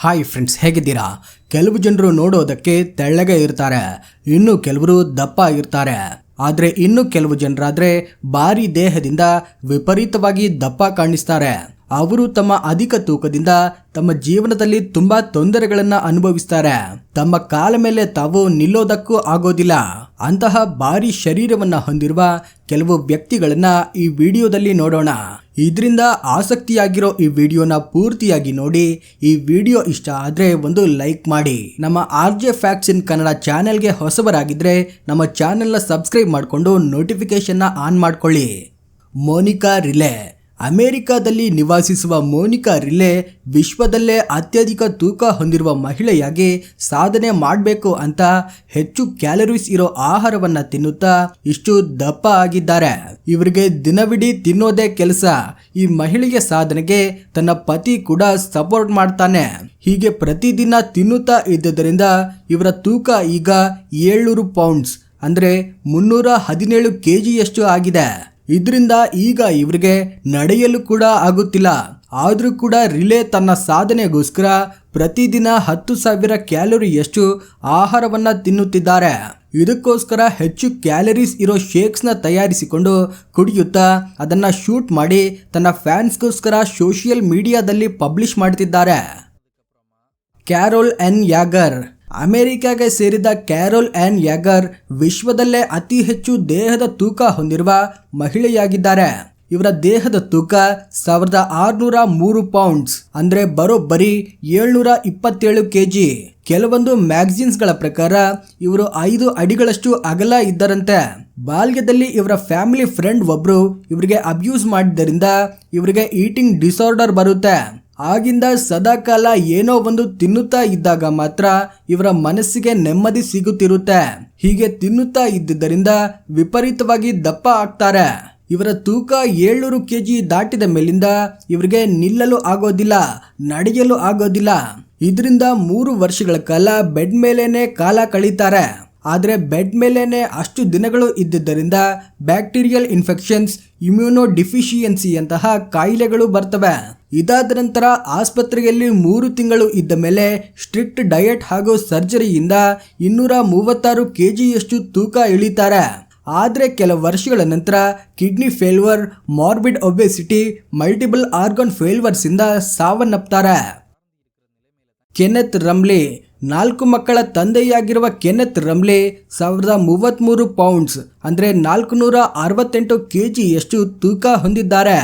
Hi friends, ಹೇಗಿದ್ದೀರಾ? ಕೆಲವು ಜನರು ನೋಡೋದಕ್ಕೆ ತೆಳ್ಳಗೆ ಇರ್ತಾರೆ, ಇನ್ನು ಕೆಲವರು ದಪ್ಪ ಇರ್ತಾರೆ. ಆದರೆ ಇನ್ನು ಕೆಲವು ಜನರಾದ್ರೆ ಭಾರಿ ದೇಹದಿಂದ ವಿಪರೀತವಾಗಿ ದಪ್ಪ ಕಾಣಿಸ್ತಾರೆ. ಅವರು ತಮ್ಮ ಅಧಿಕ ತೂಕದಿಂದ ತಮ್ಮ ಜೀವನದಲ್ಲಿ ತುಂಬಾ ತೊಂದರೆಗಳನ್ನ ಅನುಭವಿಸ್ತಾರೆ. ತಮ್ಮ ಕಾಲ ಮೇಲೆ ತಾವು ನಿಲ್ಲೋದಕ್ಕೂ ಆಗೋದಿಲ್ಲ. ಅಂತಹ ಭಾರಿ ಶರೀರವನ್ನ ಹೊಂದಿರುವ ಕೆಲವು ವ್ಯಕ್ತಿಗಳನ್ನ ಈ ವಿಡಿಯೋದಲ್ಲಿ ನೋಡೋಣ. ಇದರಿಂದ ಆಸಕ್ತಿಯಾಗಿರೋ ಈ ವಿಡಿಯೋನ ಪೂರ್ತಿಯಾಗಿ ನೋಡಿ. ಈ ವಿಡಿಯೋ ಇಷ್ಟ ಆದ್ರೆ ಒಂದು ಲೈಕ್ ಮಾಡಿ. ನಮ್ಮ RJ Facts in ಕನ್ನಡ ಚಾನೆಲ್ಗೆ ಹೊಸಬರಾಗಿದ್ರೆ ನಮ್ಮ ಚಾನೆಲ್ನ ಸಬ್ಸ್ಕ್ರೈಬ್ ಮಾಡಿಕೊಂಡು ನೋಟಿಫಿಕೇಶನ್ನ ಆನ್ ಮಾಡ್ಕೊಳ್ಳಿ. ಮೋನಿಕಾ ರಿಲೆ. ಅಮೆರಿಕಾದಲ್ಲಿ ನಿವಾಸಿಸುವ ಮೋನಿಕಾ ರಿಲೆ ವಿಶ್ವದಲ್ಲೇ ಅತ್ಯಧಿಕ ತೂಕ ಹೊಂದಿರುವ ಮಹಿಳೆಯಾಗಿ ಸಾಧನೆ ಮಾಡಬೇಕು ಅಂತ ಹೆಚ್ಚು ಕ್ಯಾಲರೀಸ್ ಇರೋ ಆಹಾರವನ್ನ ತಿನ್ನುತ್ತಾ ಇಷ್ಟು ದಪ್ಪ ಆಗಿದ್ದಾರೆ. ಇವರಿಗೆ ದಿನವಿಡೀ ತಿನ್ನೋದೇ ಕೆಲಸ. ಈ ಮಹಿಳೆಯ ಸಾಧನೆಗೆ ತನ್ನ ಪತಿ ಕೂಡ ಸಪೋರ್ಟ್ ಮಾಡ್ತಾನೆ. ಹೀಗೆ ಪ್ರತಿದಿನ ತಿನ್ನುತ್ತಾ ಇದ್ದುದರಿಂದ ಇವರ ತೂಕ ಈಗ 700 ಪೌಂಡ್ಸ್ ಅಂದ್ರೆ 317 kgಯಷ್ಟು ಆಗಿದೆ. ಇದರಿಂದ ಈಗ ಇವರಿಗೆ ನಡೆಯಲು ಕೂಡ ಆಗುತ್ತಿಲ್ಲ. ಆದರೂ ಕೂಡ ರಿಲೆ ತನ್ನ ಸಾಧನೆಗೋಸ್ಕರ ಪ್ರತಿದಿನ 10,000 ಕ್ಯಾಲೋರಿಯಷ್ಟು ಆಹಾರವನ್ನ ತಿನ್ನುತ್ತಿದ್ದಾರೆ. ಇದಕ್ಕೋಸ್ಕರ ಹೆಚ್ಚು ಕ್ಯಾಲರೀಸ್ ಇರೋ ಶೇಕ್ಸ್ನ ತಯಾರಿಸಿಕೊಂಡು ಕುಡಿಯುತ್ತಾ ಅದನ್ನ ಶೂಟ್ ಮಾಡಿ ತನ್ನ ಫ್ಯಾನ್ಸ್ಗೋಸ್ಕರ ಸೋಷಿಯಲ್ ಮೀಡಿಯಾದಲ್ಲಿ ಪಬ್ಲಿಷ್ ಮಾಡ್ತಿದ್ದಾರೆ. Carol Ann Yager. ಅಮೆರಿಕಾಗೆ ಸೇರಿದ ಕ್ಯಾರೋಲ್ ಎನ್ ಯಾಗರ್ ವಿಶ್ವದಲ್ಲೇ ಅತಿ ಹೆಚ್ಚು ದೇಹದ ತೂಕ ಹೊಂದಿರುವ ಮಹಿಳೆಯಾಗಿದ್ದಾರೆ. ಇವರ ದೇಹದ ತೂಕ 1603 ಪೌಂಡ್ಸ್ ಅಂದ್ರೆ ಬರೋಬ್ಬರಿ 727 kg. ಕೆಲವೊಂದು ಮ್ಯಾಗಝಿನ್ಸ್ಗಳ ಪ್ರಕಾರ ಇವರು 5 ಅಡಿಗಳಷ್ಟು ಅಗಲ ಇದ್ದರಂತೆ. ಬಾಲ್ಯದಲ್ಲಿ ಇವರ ಫ್ಯಾಮಿಲಿ ಫ್ರೆಂಡ್ ಒಬ್ರು ಇವರಿಗೆ ಅಬ್ಯೂಸ್ ಮಾಡಿದ್ದರಿಂದ ಇವರಿಗೆ ಈಟಿಂಗ್ ಡಿಸಾರ್ಡರ್ ಬರುತ್ತೆ. ಆಗಿಂದ ಸದಾಕಾಲ ಏನೋ ಒಂದು ತಿನ್ನುತ್ತಾ ಇದ್ದಾಗ ಮಾತ್ರ ಇವರ ಮನಸ್ಸಿಗೆ ನೆಮ್ಮದಿ ಸಿಗುತ್ತಿರುತ್ತೆ. ಹೀಗೆ ತಿನ್ನುತ್ತಾ ಇದ್ದುದರಿಂದ ವಿಪರೀತವಾಗಿ ದಪ್ಪ ಆಗ್ತಾರೆ. ಇವರ ತೂಕ 700 kg ದಾಟಿದ ಮೇಲಿಂದ ಇವರಿಗೆ ನಿಲ್ಲಲು ಆಗೋದಿಲ್ಲ, ನಡೆಯಲು ಆಗೋದಿಲ್ಲ. ಇದರಿಂದ 3 ವರ್ಷಗಳ ಕಾಲ ಬೆಡ್ ಮೇಲೇನೆ ಕಾಲ ಕಳೀತಾರೆ. ಆದರೆ ಬೆಡ್ ಮೇಲೇನೆ ಅಷ್ಟು ದಿನಗಳು ಇದ್ದುದರಿಂದ ಬ್ಯಾಕ್ಟೀರಿಯಲ್ ಇನ್ಫೆಕ್ಷನ್ಸ್, ಇಮ್ಯುನೋ ಡಿಫಿಷಿಯನ್ಸಿ ಯಂತಹ ಕಾಯಿಲೆಗಳು ಬರ್ತವೆ. ಇದಾದ ನಂತರ ಆಸ್ಪತ್ರೆಯಲ್ಲಿ 3 ತಿಂಗಳು ಇದ್ದ ಮೇಲೆ ಸ್ಟ್ರಿಕ್ಟ್ ಡಯಟ್ ಹಾಗೂ ಸರ್ಜರಿಯಿಂದ 236 kgಯಷ್ಟು ತೂಕ ಇಳಿತಾರೆ. ಆದರೆ ಕೆಲ ವರ್ಷಗಳ ನಂತರ kidney failure, morbid obesity, multiple organ failures ಇಂದ ಸಾವನ್ನಪ್ತಾರೆ. ಕೆನೆತ್ ರಮ್ಲಿ. 4 ಮಕ್ಕಳ ತಂದೆಯಾಗಿರುವ ಕೆನೆತ್ ರಮ್ಲಿ 1033 ಪೌಂಡ್ಸ್ ಅಂದ್ರೆ 468 kgಯಷ್ಟು ತೂಕ ಹೊಂದಿದ್ದಾರೆ.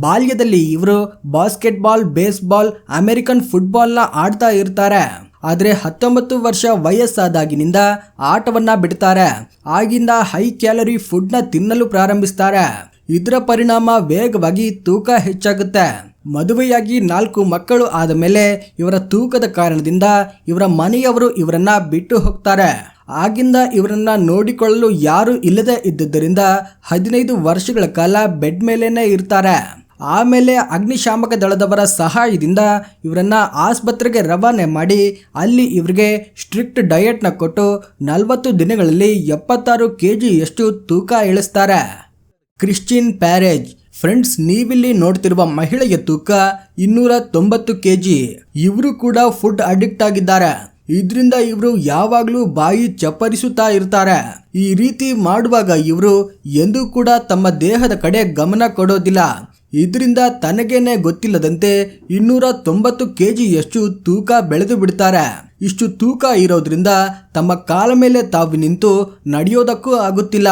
ಬಾಲ್ಯದಲ್ಲಿ ಇವರು ಬಾಸ್ಕೆಟ್ಬಾಲ್, ಬೇಸ್ಬಾಲ್, ಅಮೆರಿಕನ್ ಫುಟ್ಬಾಲ್ನ ಆಡ್ತಾ ಇರ್ತಾರೆ. ಆದರೆ 19 ವರ್ಷ ವಯಸ್ಸಾದಾಗಿನಿಂದ ಆಟವನ್ನ ಬಿಡ್ತಾರೆ. ಆಗಿಂದ ಹೈ ಕ್ಯಾಲರಿ ಫುಡ್ನ ತಿನ್ನಲು ಪ್ರಾರಂಭಿಸ್ತಾರೆ. ಇದರ ಪರಿಣಾಮ ವೇಗವಾಗಿ ತೂಕ ಹೆಚ್ಚಾಗುತ್ತೆ. ಮದುವೆಯಾಗಿ 4 ಮಕ್ಕಳು ಆದ ಮೇಲೆ ಇವರ ತೂಕದ ಕಾರಣದಿಂದ ಇವರ ಮನೆಯವರು ಇವರನ್ನ ಬಿಟ್ಟು ಹೋಗ್ತಾರೆ. ಆಗಿಂದ ಇವರನ್ನ ನೋಡಿಕೊಳ್ಳಲು ಯಾರು ಇಲ್ಲದೆ ಇದ್ದುದರಿಂದ 15 ವರ್ಷಗಳ ಕಾಲ ಬೆಡ್ ಮೇಲೇನೆ ಇರ್ತಾರೆ. ಆಮೇಲೆ ಅಗ್ನಿಶಾಮಕ ದಳದವರ ಸಹಾಯದಿಂದ ಇವರನ್ನ ಆಸ್ಪತ್ರೆಗೆ ರವಾನೆ ಮಾಡಿ ಅಲ್ಲಿ ಇವರಿಗೆ ಸ್ಟ್ರಿಕ್ಟ್ ಡಯಟ್ನ ಕೊಟ್ಟು 40 ದಿನಗಳಲ್ಲಿ 76 kgಯಷ್ಟು ತೂಕ ಇಳಿಸ್ತಾರೆ. ಕ್ರಿಸ್ಟಿನ್ ಪ್ಯಾರೇಜ್. ಫ್ರೆಂಡ್ಸ್, ನೀವಿಲ್ಲಿ ನೋಡ್ತಿರುವ ಮಹಿಳೆಯ ತೂಕ 290 kg. ಇವರು ಕೂಡ ಫುಡ್ ಅಡಿಕ್ಟ್ ಆಗಿದ್ದಾರೆ. ಇದರಿಂದ ಇವರು ಯಾವಾಗಲೂ ಬಾಯಿ ಚಪ್ಪರಿಸುತ್ತಾ ಇರ್ತಾರೆ. ಈ ರೀತಿ ಮಾಡುವಾಗ ಇವರು ಎಂದೂ ಕೂಡ ತಮ್ಮ ದೇಹದ ಕಡೆ ಗಮನ ಕೊಡೋದಿಲ್ಲ. ಇದರಿಂದ ತನಗೇನೆ ಗೊತ್ತಿಲ್ಲದಂತೆ 290 kgಯಷ್ಟು ತೂಕ ಬೆಳೆದು ಬಿಡ್ತಾರೆ. ಇಷ್ಟು ತೂಕ ಇರೋದ್ರಿಂದ ತಮ್ಮ ಕಾಲ ಮೇಲೆ ತಾವು ನಿಂತು ನಡೆಯೋದಕ್ಕೂ ಆಗುತ್ತಿಲ್ಲ.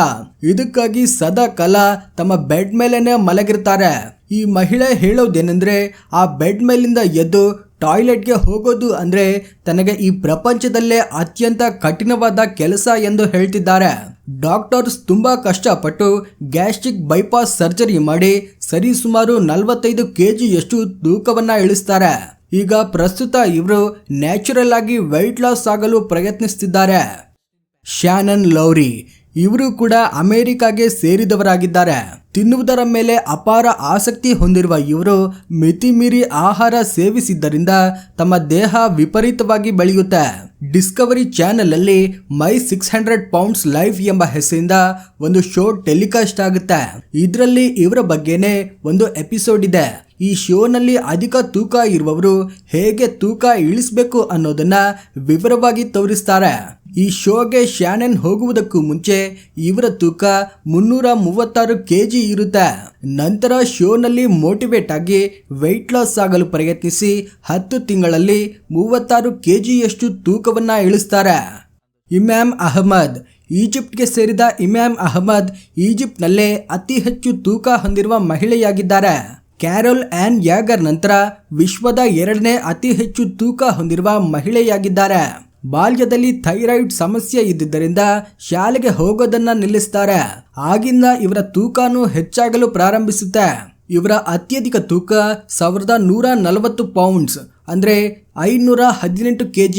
ಇದಕ್ಕಾಗಿ ಸದಾ ಕಾಲ ತಮ್ಮ ಬೆಡ್ ಮೇಲೇನೆ ಮಲಗಿರ್ತಾರೆ. ಈ ಮಹಿಳೆ ಹೇಳೋದೇನೆಂದ್ರೆ ಆ ಬೆಡ್ ಮೇಲಿಂದ ಎದ್ದು ಟಾಯ್ಲೆಟ್ಗೆ ಹೋಗೋದು ಅಂದ್ರೆ ತನಗೆ ಈ ಪ್ರಪಂಚದಲ್ಲೇ ಅತ್ಯಂತ ಕಠಿಣವಾದ ಕೆಲಸ ಎಂದು ಹೇಳ್ತಿದ್ದಾರೆ. ಡಾಕ್ಟರ್ಸ್ ತುಂಬಾ ಕಷ್ಟಪಟ್ಟು ಗ್ಯಾಸ್ಟ್ರಿಕ್ ಬೈಪಾಸ್ ಸರ್ಜರಿ ಮಾಡಿ ಸರಿಸುಮಾರು 45 kgಯಷ್ಟು ತೂಕವನ್ನ ಇಳಿಸ್ತಾರೆ. ಈಗ ಪ್ರಸ್ತುತ ಇವರು ನ್ಯಾಚುರಲ್ ಆಗಿ ವೆಯ್ಟ್ ಲಾಸ್ ಆಗಲು ಪ್ರಯತ್ನಿಸುತ್ತಿದ್ದಾರೆ. ಶ್ಯಾನನ್ ಲೌರಿ. ಇವರು ಕೂಡ ಅಮೆರಿಕಾಗೆ ಸೇರಿದವರಾಗಿದ್ದಾರೆ. ತಿನ್ನುವುದರ ಮೇಲೆ ಅಪಾರ ಆಸಕ್ತಿ ಹೊಂದಿರುವ ಇವರು ಮಿತಿಮೀರಿ ಆಹಾರ ಸೇವಿಸಿದ್ದರಿಂದ ತಮ್ಮ ದೇಹ ವಿಪರೀತವಾಗಿ ಬೆಳೆಯುತ್ತೆ. ಡಿಸ್ಕವರಿ ಚಾನೆಲ್ ಅಲ್ಲಿ ಮೈ 600 ಪೌಂಡ್ಸ್ ಲೈಫ್ ಎಂಬ ಹೆಸರಿಂದ ಒಂದು ಶೋ ಟೆಲಿಕಾಸ್ಟ್ ಆಗುತ್ತೆ. ಇದರಲ್ಲಿ ಇವರ ಬಗ್ಗೆನೇ ಒಂದು ಎಪಿಸೋಡ್ ಇದೆ. ಈ ಶೋನಲ್ಲಿ ಅಧಿಕ ತೂಕ ಇರುವವರು ಹೇಗೆ ತೂಕ ಇಳಿಸಬೇಕು ಅನ್ನೋದನ್ನ ವಿವರವಾಗಿ ತೋರಿಸ್ತಾರೆ. ಈ ಶೋಗೆ ಶಾನನ್ ಹೋಗುವುದಕ್ಕೂ ಮುಂಚೆ ಇವರ ತೂಕ 336 kg ಇರುತ್ತೆ. ನಂತರ ಶೋನಲ್ಲಿ ಮೋಟಿವೇಟ್ ಆಗಿ ವೆಯ್ಟ್ ಲಾಸ್ ಆಗಲು ಪ್ರಯತ್ನಿಸಿ 10 ತಿಂಗಳಲ್ಲಿ 36 kgಯಷ್ಟು ತೂಕವನ್ನ ಇಳಿಸ್ತಾರೆ. ಇಮಾಮ್ ಅಹಮದ್. ಈಜಿಪ್ಟ್ಗೆ ಸೇರಿದ ಇಮಾಮ್ ಅಹಮದ್ ಈಜಿಪ್ಟ್ನಲ್ಲೇ ಅತಿ ಹೆಚ್ಚು ತೂಕ ಹೊಂದಿರುವ ಮಹಿಳೆಯಾಗಿದ್ದಾರೆ. ಕ್ಯಾರೋಲ್ ಆನ್ ಯಾಗರ್ ನಂತರ ವಿಶ್ವದ 2ನೇ ಅತಿ ಹೆಚ್ಚು ತೂಕ ಹೊಂದಿರುವ ಮಹಿಳೆಯಾಗಿದ್ದಾರೆ. ಬಾಲ್ಯದಲ್ಲಿ ಥೈರಾಯ್ಡ್ ಸಮಸ್ಯೆ ಇದ್ದಿದ್ದರಿಂದ ಶಾಲೆಗೆ ಹೋಗೋದನ್ನ ನಿಲ್ಲಿಸ್ತಾರೆ. ಆಗಿಂದ ಇವರ ತೂಕನೂ ಹೆಚ್ಚಾಗಲು ಪ್ರಾರಂಭಿಸುತ್ತೆ. ಇವರ ಅತ್ಯಧಿಕ ತೂಕ 1140 ಪೌಂಡ್ಸ್ ಅಂದ್ರೆ 518 kg.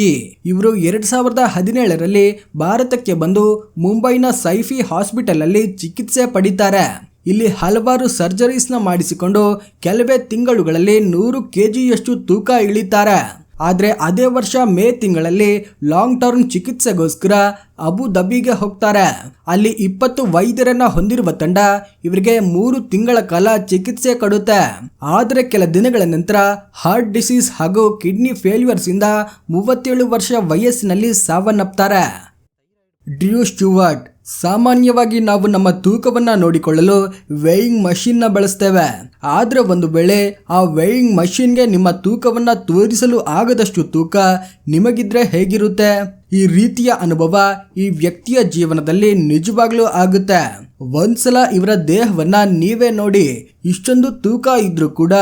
ಇವರು 2017ರಲ್ಲಿ ಭಾರತಕ್ಕೆ ಬಂದು ಮುಂಬೈನ ಸೈಫಿ ಹಾಸ್ಪಿಟಲ್ ಅಲ್ಲಿ ಚಿಕಿತ್ಸೆ ಪಡಿತಾರೆ. ಇಲ್ಲಿ ಹಲವಾರು ಸರ್ಜರೀಸ್ನ ಮಾಡಿಸಿಕೊಂಡು ಕೆಲವೇ ತಿಂಗಳುಗಳಲ್ಲಿ 100 kgಯಷ್ಟು ತೂಕ ಇಳಿತಾರೆ. ಆದರೆ ಅದೇ ವರ್ಷ ಮೇ ತಿಂಗಳಲ್ಲಿ ಲಾಂಗ್ ಟರ್ಮ್ ಚಿಕಿತ್ಸೆಗೋಸ್ಕರ ಅಬುಧಾಬಿಗೆ ಹೋಗ್ತಾರೆ. ಅಲ್ಲಿ 20 ವೈದ್ಯರನ್ನ ಹೊಂದಿರುವ ತಂಡ ಇವರಿಗೆ 3 ತಿಂಗಳ ಕಾಲ ಚಿಕಿತ್ಸೆ ಕೊಡುತ್ತೆ. ಆದರೆ ಕೆಲ ದಿನಗಳ ನಂತರ ಹಾರ್ಟ್ ಡಿಸೀಸ್ ಹಾಗೂ ಕಿಡ್ನಿ ಫೇಲ್ಯೂರ್ಸ್ ಇಂದ 37 ವರ್ಷ ವಯಸ್ಸಿನಲ್ಲಿ ಸಾವನ್ನಪ್ತಾರೆ. ಡ್ರ್ಯೂ ಸ್ಟುವರ್ಟ್. ಸಾಮಾನ್ಯವಾಗಿ ನಾವು ನಮ್ಮ ತೂಕವನ್ನ ನೋಡಿಕೊಳ್ಳಲು ವೇಯಿಂಗ್ ಮಷಿನ್ ನ ಬಳಸ್ತೇವೆ. ಆದ್ರೆ ಒಂದು ವೇಳೆ ಆ ವೇಯಿಂಗ್ ಮಷಿನ್ಗೆ ನಿಮ್ಮ ತೂಕವನ್ನ ತೋರಿಸಲು ಆಗದಷ್ಟು ತೂಕ ನಿಮಗಿದ್ರೆ ಹೇಗಿರುತ್ತೆ? ಈ ರೀತಿಯ ಅನುಭವ ಈ ವ್ಯಕ್ತಿಯ ಜೀವನದಲ್ಲಿ ನಿಜವಾಗ್ಲೂ ಆಗುತ್ತೆ. ಒಂದ್ಸಲ ಇವರ ದೇಹವನ್ನ ನೀವೇ ನೋಡಿ. ಇಷ್ಟೊಂದು ತೂಕ ಇದ್ರೂ ಕೂಡ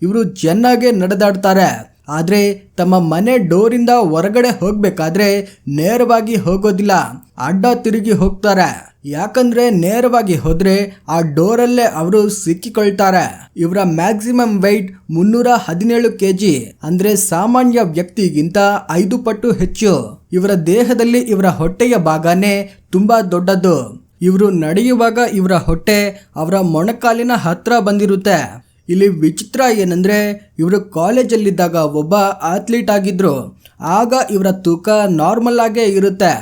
ಇವರು ಚೆನ್ನಾಗಿ ನಡೆದಾಡ್ತಾರೆ. ಆದ್ರೆ ತಮ್ಮ ಮನೆ ಡೋರಿಂದ ಹೊರಗಡೆ ಹೋಗ್ಬೇಕಾದ್ರೆ ನೇರವಾಗಿ ಹೋಗೋದಿಲ್ಲ, ಅಡ್ಡ ತಿರುಗಿ ಹೋಗ್ತಾರೆ. ಯಾಕಂದ್ರೆ ನೇರವಾಗಿ ಹೋದ್ರೆ ಆ ಡೋರಲ್ಲೇ ಅವರು ಸಿಕ್ಕಿಕೊಳ್ತಾರೆ. ಇವರ ಮ್ಯಾಕ್ಸಿಮಮ್ ವೆಯ್ಟ್ 317 kg ಅಂದ್ರೆ ಸಾಮಾನ್ಯ ವ್ಯಕ್ತಿಗಿಂತ 5 ಪಟ್ಟು ಹೆಚ್ಚು. ಇವರ ದೇಹದಲ್ಲಿ ಇವರ ಹೊಟ್ಟೆಯ ಭಾಗನೇ ತುಂಬಾ ದೊಡ್ಡದು. ಇವರು ನಡೆಯುವಾಗ ಇವರ ಹೊಟ್ಟೆ ಅವರ ಮೊಣಕಾಲಿನ ಹತ್ರ ಬಂದಿರುತ್ತೆ. ಇಲ್ಲಿ ವಿಚಿತ್ರ ಏನಂದ್ರೆ ಇವರು ಕಾಲೇಜಲ್ಲಿದ್ದಾಗ ಒಬ್ಬ ಅಥ್ಲೀಟ್ ಆಗಿದ್ರು. ಆಗ ಇವರ ತೂಕ ನಾರ್ಮಲ್ ಆಗೇ ಇರುತ್ತೆ.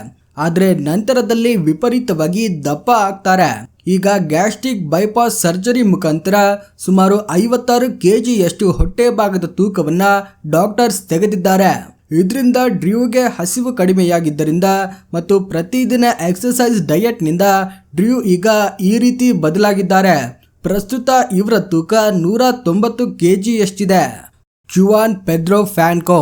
ಆದ್ರೆ ನಂತರದಲ್ಲಿ ವಿಪರೀತವಾಗಿ ದಪ್ಪ ಆಗ್ತಾರೆ. ಈಗ ಗ್ಯಾಸ್ಟ್ರಿಕ್ ಬೈಪಾಸ್ ಸರ್ಜರಿ ಮುಖಾಂತರ ಸುಮಾರು 56 kgಯಷ್ಟು ಹೊಟ್ಟೆ ಭಾಗದ ತೂಕವನ್ನ ಡಾಕ್ಟರ್ಸ್ ತೆಗೆದಿದ್ದಾರೆ. ಇದರಿಂದ ಡ್ರ್ಯೂಗೆ ಹಸಿವು ಕಡಿಮೆಯಾಗಿದ್ದರಿಂದ ಮತ್ತು ಪ್ರತಿದಿನ ಎಕ್ಸರ್ಸೈಸ್ ಡಯಟ್ನಿಂದ ಡ್ರ್ಯೂ ಈಗ ಈ ರೀತಿ ಬದಲಾಗಿದ್ದಾರೆ. ಪ್ರಸ್ತುತ ಇವರ ತೂಕ 190 kgಯಷ್ಟಿದೆ. Juan Pedro Franco.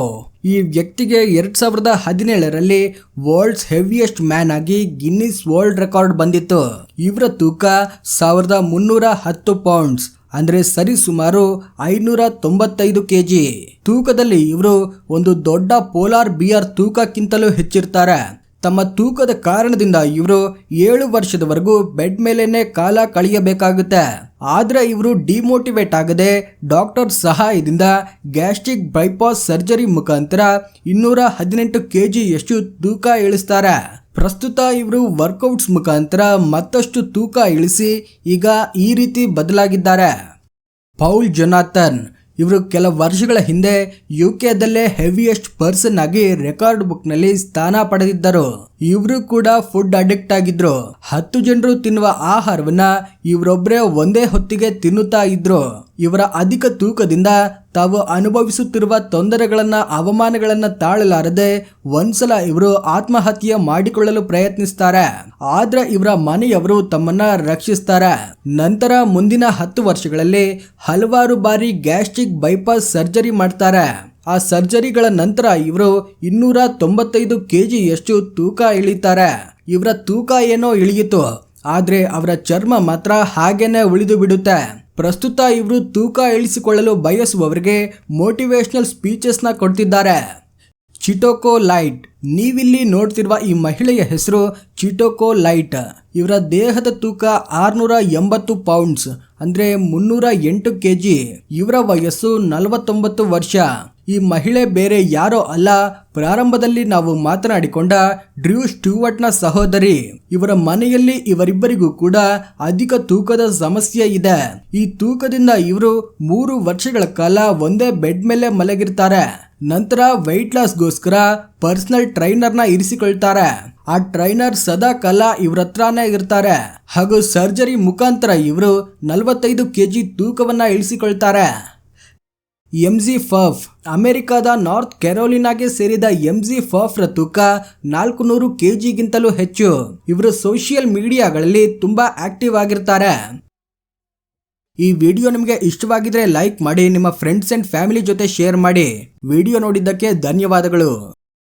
ಈ ವ್ಯಕ್ತಿಗೆ 2017ರಲ್ಲಿ ವರ್ಲ್ಡ್ಸ್ ಹೆವಿಯೆಸ್ಟ್ ಮ್ಯಾನ್ ಆಗಿ ಗಿನ್ನಿಸ್ ವರ್ಲ್ಡ್ ರೆಕಾರ್ಡ್ ಬಂದಿತ್ತು. ಇವರ ತೂಕ 1310 ಪೌಂಡ್ಸ್ ಅಂದ್ರೆ ಸರಿಸುಮಾರು 595 kg. ತೂಕದಲ್ಲಿ ಇವರು ಒಂದು ದೊಡ್ಡ ಪೋಲಾರ್ ಬಿಯರ್ ತೂಕಕ್ಕಿಂತಲೂ ಹೆಚ್ಚಿರ್ತಾರೆ. ತಮ್ಮ ತೂಕದ ಕಾರಣದಿಂದ ಇವರು 7 ವರ್ಷದವರೆಗೂ ಬೆಡ್ ಮೇಲೇನೆ ಕಾಲ ಕಳೆಯಬೇಕಾಗುತ್ತೆ. ಆದ್ರೆ ಇವರು ಡಿಮೋಟಿವೇಟ್ ಆಗದೆ ಡಾಕ್ಟರ್ ಸಹಾಯದಿಂದ ಗ್ಯಾಸ್ಟ್ರಿಕ್ ಬೈಪಾಸ್ ಸರ್ಜರಿ ಮುಖಾಂತರ 218 kgಯಷ್ಟು ತೂಕ ಇಳಿಸ್ತಾರೆ. ಪ್ರಸ್ತುತ ಇವರು ವರ್ಕೌಟ್ಸ್ ಮುಖಾಂತರ ಮತ್ತಷ್ಟು ತೂಕ ಇಳಿಸಿ ಈಗ ಈ ರೀತಿ ಬದಲಾಗಿದ್ದಾರೆ. Paul Jonathan. ಇವರು ಕೆಲ ವರ್ಷಗಳ ಹಿಂದೆ ಯುಕೆದಲ್ಲೇ ಹೆವಿಯೆಸ್ಟ್ ಪರ್ಸನ್ ಆಗಿ ರೆಕಾರ್ಡ್ ಬುಕ್ ನಲ್ಲಿ ಸ್ಥಾನ ಪಡೆದಿದ್ದರು. ಇವರು ಕೂಡ ಫುಡ್ ಅಡಿಕ್ಟ್ ಆಗಿದ್ರು. 10 ಜನರು ತಿನ್ನುವ ಆಹಾರವನ್ನ ಇವರೊಬ್ಬರೇ ಒಂದೇ ಹೊತ್ತಿಗೆ ತಿನ್ನುತ್ತಾ ಇದ್ರು. ಇವರ ಅಧಿಕ ತೂಕದಿಂದ ತಾವು ಅನುಭವಿಸುತ್ತಿರುವ ತೊಂದರೆಗಳನ್ನ ಅವಮಾನಗಳನ್ನ ತಾಳಲಾರದೆ ಒಂದ್ಸಲ ಇವರು ಆತ್ಮಹತ್ಯೆ ಮಾಡಿಕೊಳ್ಳಲು ಪ್ರಯತ್ನಿಸ್ತಾರೆ. ಆದ್ರೆ ಇವರ ಮನೆಯವರು ತಮ್ಮನ್ನ ರಕ್ಷಿಸ್ತಾರೆ. ನಂತರ ಮುಂದಿನ 10 ವರ್ಷಗಳಲ್ಲಿ ಹಲವಾರು ಬಾರಿ ಗ್ಯಾಸ್ಟ್ರಿಕ್ ಬೈಪಾಸ್ ಸರ್ಜರಿ ಮಾಡ್ತಾರೆ. ಆ ಸರ್ಜರಿಗಳ ನಂತರ ಇವರು 295 kgಯಷ್ಟು ತೂಕ ಇಳಿತಾರೆ. ಇವರ ತೂಕ ಏನೋ ಇಳಿಯಿತು, ಆದ್ರೆ ಅವರ ಚರ್ಮ ಮಾತ್ರ ಹಾಗೇನೆ ಉಳಿದು ಬಿಡುತ್ತೆ. ಪ್ರಸ್ತುತ ಇವರು ತೂಕ ಇಳಿಸಿಕೊಳ್ಳಲು ಬಯಸುವವರಿಗೆ ಮೋಟಿವೇಶನಲ್ ಸ್ಪೀಚಸ್ ನ ಕೊಡ್ತಿದ್ದಾರೆ. ಚಿಟೋಕೋ ಲೈಟ್. ನೀವಿಲ್ಲಿ ನೋಡ್ತಿರುವ ಈ ಮಹಿಳೆಯ ಹೆಸರು ಚಿಟೋಕೋ ಲೈಟ್. ಇವರ ದೇಹದ ತೂಕ 680 ಪೌಂಡ್ಸ್ ಅಂದ್ರೆ 308 kg. ಇವರ ವಯಸ್ಸು 49 ವರ್ಷ. ಈ ಮಹಿಳೆ ಬೇರೆ ಯಾರೋ ಅಲ್ಲ, ಪ್ರಾರಂಭದಲ್ಲಿ ನಾವು ಮಾತನಾಡಿಕೊಂಡ ಡ್ರ್ಯೂ ಸ್ಟುವರ್ಟ್ನ ಸಹೋದರಿ. ಇವರ ಮನೆಯಲ್ಲಿ ಇವರಿಬ್ಬರಿಗೂ ಕೂಡ ಅಧಿಕ ತೂಕದ ಸಮಸ್ಯೆ ಇದೆ. ಈ ತೂಕದಿಂದ ಇವರು 3 ವರ್ಷಗಳ ಕಾಲ ಒಂದೇ ಬೆಡ್ ಮೇಲೆ ಮಲಗಿರ್ತಾರೆ. ನಂತರ ವೆಯ್ಟ್ ಲಾಸ್ಗೋಸ್ಕರ ಪರ್ಸನಲ್ ಟ್ರೈನರ್ನ ಇರಿಸಿಕೊಳ್ತಾರೆ. ಆ ಟ್ರೈನರ್ ಸದಾ ಕಾಲ ಇವ್ರ ಹತ್ರನೇ ಇರ್ತಾರೆ ಹಾಗೂ ಸರ್ಜರಿ ಮುಖಾಂತರ ಇವರು 45 kg ತೂಕವನ್ನ ಇಳಿಸಿಕೊಳ್ತಾರೆ. ಎಂಜಿ ಫಫ್ ಅಮೆರಿಕದ ನಾರ್ತ್ ಕೆರೋಲಿನಾಗೆ ಸೇರಿದ ಎಂಜಿ ಫಫ್ ರ ತೂಕ 400 kgಗಿಂತಲೂ ಹೆಚ್ಚು. ಇವರು ಸೋಷಿಯಲ್ ಮೀಡಿಯಾಗಳಲ್ಲಿ ತುಂಬಾ ಆಕ್ಟಿವ್ ಆಗಿರ್ತಾರೆ. ಈ ವಿಡಿಯೋ ನಿಮಗೆ ಇಷ್ಟವಾಗಿದ್ರೆ ಲೈಕ್ ಮಾಡಿ, ನಿಮ್ಮ ಫ್ರೆಂಡ್ಸ್ ಅಂಡ್ ಫ್ಯಾಮಿಲಿ ಜೊತೆ ಶೇರ್ ಮಾಡಿ. ವಿಡಿಯೋ ನೋಡಿದ್ದಕ್ಕೆ ಧನ್ಯವಾದಗಳು.